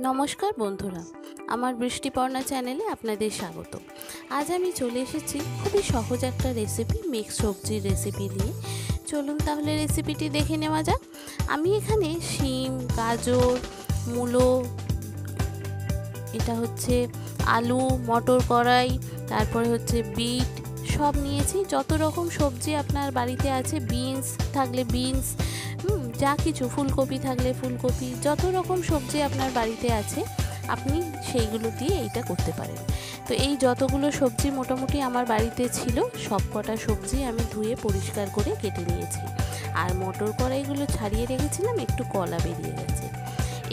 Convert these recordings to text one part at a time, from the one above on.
নমস্কার বন্ধুরা, আমার বৃষ্টিপর্ণা চ্যানেলে আপনাদের স্বাগত। আজ আমি চলে এসেছি খুবই সহজ একটা রেসিপি, মিক্স সবজির রেসিপি নিয়ে। চলুন তাহলে রেসিপিটি দেখে নেওয়া যাক। আমি এখানে শিম, গাজর, মূলো, এটা হচ্ছে আলু, মটর কড়াই, তারপরে হচ্ছে বিট সব নিয়েছি। যত রকম সবজি আপনার বাড়িতে আছে, বিনস থাকলে বিনস, যা কিছু, ফুলকপি থাকলে ফুলকপি, যত রকম সবজি আপনার বাড়িতে আছে আপনি সেইগুলো দিয়ে এইটা করতে পারেন। তো এই যতগুলো সবজি মোটামুটি আমার বাড়িতে ছিল, সব কটা সবজি আমি ধুয়ে পরিষ্কার করে কেটে নিয়েছি। আর মটর কড়াইগুলো ছাড়িয়ে রেখেছিলাম, একটু কলা বেরিয়ে গেছে।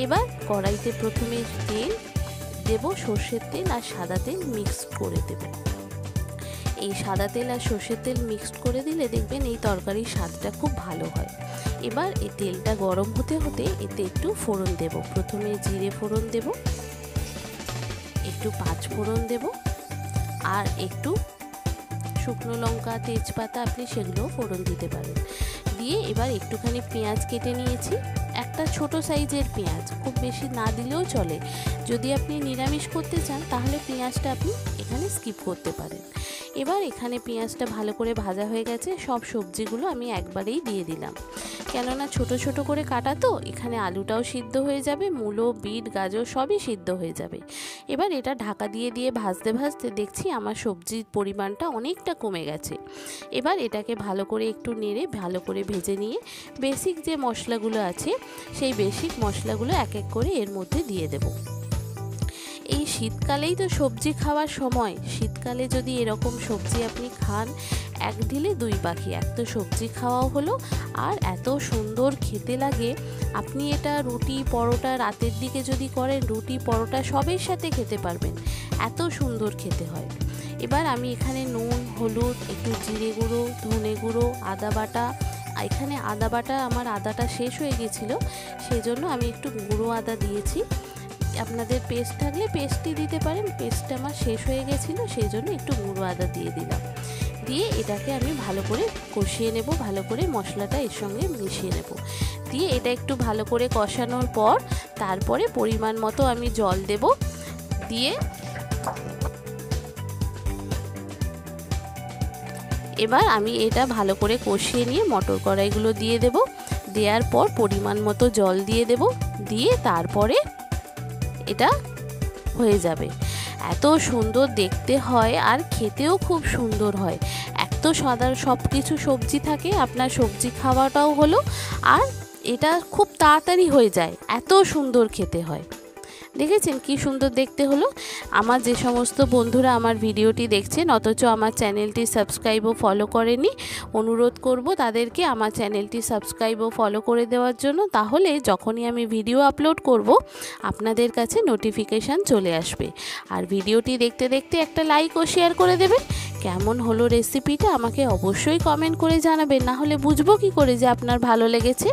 এবার কড়াইতে প্রথমে তেল দেব, সর্ষের তেল আর সাদা তেল মিক্সড করে দেব। এই সাদা তেল আর সর্ষের তেল মিক্সড করে দিলে দেখবেন এই তরকারির স্বাদটা খুব ভালো হয়। এবার এই তেলটা গরম হতে হতে এতে একটু ফোড়ন দেব। প্রথমে জিরে ফোড়ন দেব, একটু পাঁচ ফোড়ন দেব, আর একটু শুকনো লঙ্কা, তেজপাতা, আপনি সেগুলোও ফোড়ন দিতে পারেন। দিয়ে এবার একটুখানি পেঁয়াজ কেটে নিয়েছি, একটা ছোট সাইজের পেঁয়াজ, খুব বেশি না দিলেও চলে। যদি আপনি নিরামিষ করতে চান তাহলে পেঁয়াজটা আপনি এখানে স্কিপ করতে পারেন। এবার এখানে পেঁয়াজটা ভালো করে ভাজা হয়ে গেছে, সব সবজিগুলো আমি একবারেই দিয়ে দিলাম, কেননা ছোট ছোট করে কাটা তো, এখানে আলুটাও সিদ্ধ হয়ে যাবে, মূলো, বিট, গাজর সবই সিদ্ধ হয়ে যাবে। এবার এটা ঢাকা দিয়ে দিয়ে ভাজতে ভাজতে দেখছি আমার সবজির পরিমাণটা অনেকটা কমে গেছে। এবার এটাকে ভালো করে একটু নেড়ে ভালো করে ভেজে নিয়ে বেসিক যে মশলাগুলো আছে সেই বেসিক মশলাগুলো এক এক করে এর মধ্যে দিয়ে দেব। এই শীতকালেই তো সবজি খাওয়ার সময়, শীতকালে যদি এরকম সবজি আপনি খান, এক ঢিলে দুই পাখি, এক তো সবজি খাওয়াও হলো আর এত সুন্দর খেতে লাগে। আপনি এটা রুটি, পরোটা, রাতের দিকে যদি করেন, রুটি, পরোটা সবের সাথে খেতে পারবেন, এত সুন্দর খেতে হয়। এবার আমি এখানে নুন, হলুদ, একটু জিরে গুঁড়ো, ধনে গুঁড়ো, আদা বাটা, এখানে আদা বাটা আমার আদাটা শেষ হয়ে গেছিলো, সেজন্য আমি একটু গুঁড়ো আদা দিয়েছি। আপনাদের পেস্ট থাকলে পেস্টই দিতে পারেন, পেস্টটা আমার শেষ হয়ে গেছিলো সেই জন্য একটু গুঁড়ো আদা দিয়ে দিলাম। দিয়ে এটাকে আমি ভালো করে কষিয়ে নেব, ভালো করে মশলাটা এর সঙ্গে মিশিয়ে নেব। দিয়ে এটা একটু ভালো করে কষানোর পর তারপরে পরিমাণ মতো আমি জল দেব। দিয়ে এবার আমি এটা ভালো করে কষিয়ে নিয়ে মটর কড়াইগুলো দিয়ে দেব। দেওয়ার পর পরিমাণ মতো জল দিয়ে দেব, দিয়ে তারপরে এটা হয়ে যাবে। এত সুন্দর দেখতে হয় আর খেতেও খুব সুন্দর হয়। এক তো সাধারণ সব কিছু সবজি থাকে, আপনার সবজি খাওয়াটাও হলো, আর এটা খুব তাড়াতাড়ি হয়ে যায়, এত সুন্দর খেতে হয়। দেখেছেন কি সুন্দর দেখতে হলো। আমার যে সমস্ত বন্ধুরা আমার ভিডিওটি দেখছেন অথচ আমার চ্যানেলটি সাবস্ক্রাইব ও ফলো করেনি, অনুরোধ করব তাদেরকে আমার চ্যানেলটি সাবস্ক্রাইব ও ফলো করে দেওয়ার জন্য। তাহলে যখনই আমি ভিডিও আপলোড করব আপনাদের কাছে নোটিফিকেশান চলে আসবে। আর ভিডিওটি দেখতে দেখতে একটা লাইক ও শেয়ার করে দেবেন। কেমন হলো রেসিপিটা আমাকে অবশ্যই কমেন্ট করে জানাবেন, না হলে বুঝবো কি করে যে আপনার ভালো লেগেছে।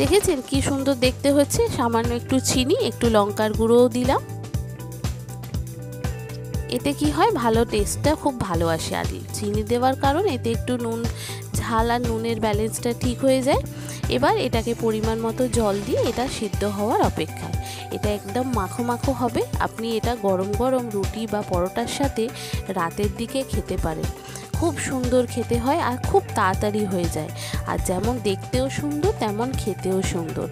দেখেছেন কি সুন্দর দেখতে হচ্ছে। সামান্য একটু চিনি, একটু লঙ্কার গুঁড়োও দিলাম, এতে কি হয়, ভালো টেস্টটা খুব ভালো আসে। আর চিনি দেওয়ার কারণ এতে একটু নুন, ঝাল আর নুনের ব্যালেন্সটা ঠিক হয়ে যায়। এবার এটাকে পরিমাণ মতো জল দিয়ে এটা সিদ্ধ হওয়ার অপেক্ষায়। এটা একদম মাখো মাখো হবে। আপনি এটা গরম গরম রুটি বা পরোটার সাথে রাতের দিকে খেতে পারেন, খুব সুন্দর খেতে হয় আর খুব তাড়াতাড়ি হয়ে যায়। আর যেমন দেখতেও সুন্দর তেমন খেতেও সুন্দর।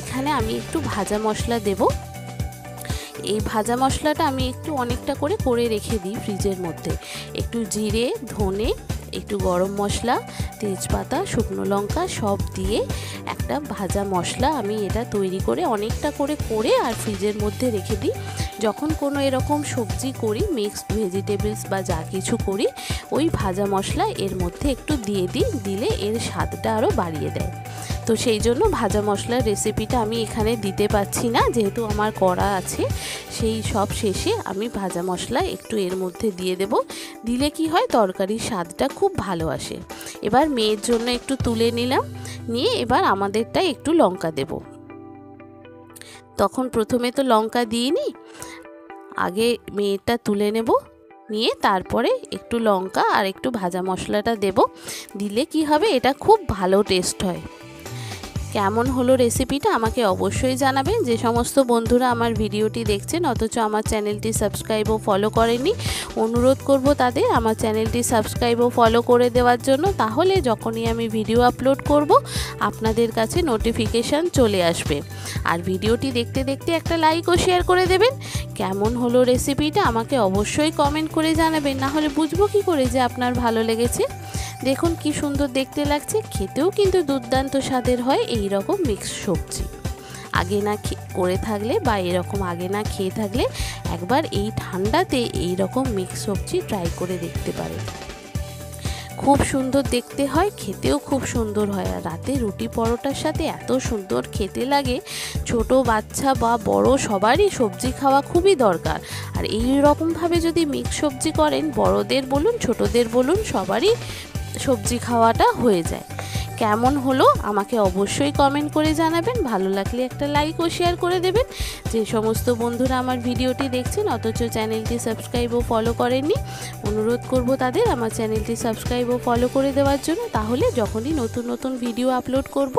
এখানে আমি একটু ভাজা মশলা দেব। এই ভাজা মশলাটা আমি একটু অনেকটা করে রেখে দিই ফ্রিজের মধ্যে। একটু জিরে, ধনে, একটু গরম মশলা, তেজপাতা, শুকনো লঙ্কা সব দিয়ে একটা ভাজা মশলা আমি এটা তৈরি করে অনেকটা করে আর ফ্রিজের মধ্যে রেখে দিই। যখন কোনো এরকম সবজি করি, মিক্সড ভেজিটেবলস বা যা কিছু করি, ওই ভাজা মশলা এর মধ্যে একটু দিয়ে দিই, দিলে এর স্বাদটা আরও বাড়িয়ে দেয়। তো সেই জন্য ভাজা মশলার রেসিপিটা আমি এখানে দিতে পারছি না, যেহেতু আমার করা আছে। সেই সব শেষে আমি ভাজা মশলা একটু এর মধ্যে দিয়ে দেব, দিলে কি হয়, তরকারির স্বাদটা খুব ভালো আসে। এবার মেয়ের জন্য একটু তুলে নিলাম, নিয়ে এবার আমাদেরটা একটু লঙ্কা দেব। তখন প্রথমে তো লঙ্কা দিইনি, আগে মেয়েরটা তুলে নেব, নিয়ে তারপরে একটু লঙ্কা আর একটু ভাজা মশলাটা দেব। দিলে কি হবে, এটা খুব ভালো টেস্ট হয়। কেমন হলো রেসিপিটা আমাকে অবশ্যই জানাবেন। যে সমস্ত বন্ধুরা আমার ভিডিওটি দেখছেন অথচ আমার চ্যানেলটি সাবস্ক্রাইব ও ফলো করেননি, অনুরোধ করব তাদের আমার চ্যানেলটি সাবস্ক্রাইব ও ফলো করে দেওয়ার জন্য। তাহলে যখনই আমি ভিডিও আপলোড করব আপনাদের কাছে নোটিফিকেশান চলে আসবে। আর ভিডিওটি দেখতে দেখতে একটা লাইক ও শেয়ার করে দেবেন। কেমন হলো রেসিপিটা আমাকে অবশ্যই কমেন্ট করে জানাবেন, না হলে বুঝবো কী করে যে আপনার ভালো লেগেছে। দেখুন কি সুন্দর দেখতে লাগছে, খেতেও কিন্তু দুর্দান্ত স্বাদের হয় এই রকম মিক্স সবজি। আগে না করে থাকলে বা এরকম আগে না খেয়ে থাকলে একবার এই ঠান্ডাতে এই রকম মিক্স সবজি ট্রাই করে দেখতে পারেন। খুব সুন্দর দেখতে হয়, খেতেও খুব সুন্দর হয়। আর রাতে রুটি পরোটার সাথে এত সুন্দর খেতে লাগে, ছোট বাচ্চা বা বড় সবারই সবজি খাওয়া খুবই দরকার। আর এই রকমভাবে যদি মিক্স সবজি করেন, বড়দের বলুন ছোটদের বলুন সবারই সবজি খাওয়াটা হয়ে যায়। কেমন হলো আমাকে অবশ্যই কমেন্ট করে জানাবেন। ভালো লাগলে একটা লাইক ও শেয়ার করে দেবেন। যে সমস্ত বন্ধুরা আমার ভিডিওটি দেখছেন অথচ চ্যানেলটি সাবস্ক্রাইব ও ফলো করেননি, অনুরোধ করব তাদের আমার চ্যানেলটি সাবস্ক্রাইব ও ফলো করে দেওয়ার জন্য। তাহলে যখনই নতুন নতুন ভিডিও আপলোড করব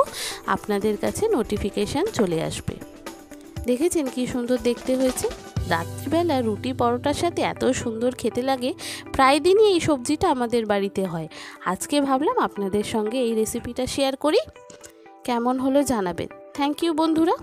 আপনাদের কাছে নোটিফিকেশান চলে আসবে। দেখেছেন কি সুন্দর দেখতে হয়েছে। রাত্রিবেলা রুটি পরোটার সাথে এত সুন্দর খেতে লাগে, প্রায় দিনই এই সবজিটা আমাদের বাড়িতে হয়। আজকে ভাবলাম আপনাদের সঙ্গে এই রেসিপিটা শেয়ার করি। কেমন হলো জানাবেন। থ্যাংক ইউ বন্ধুরা।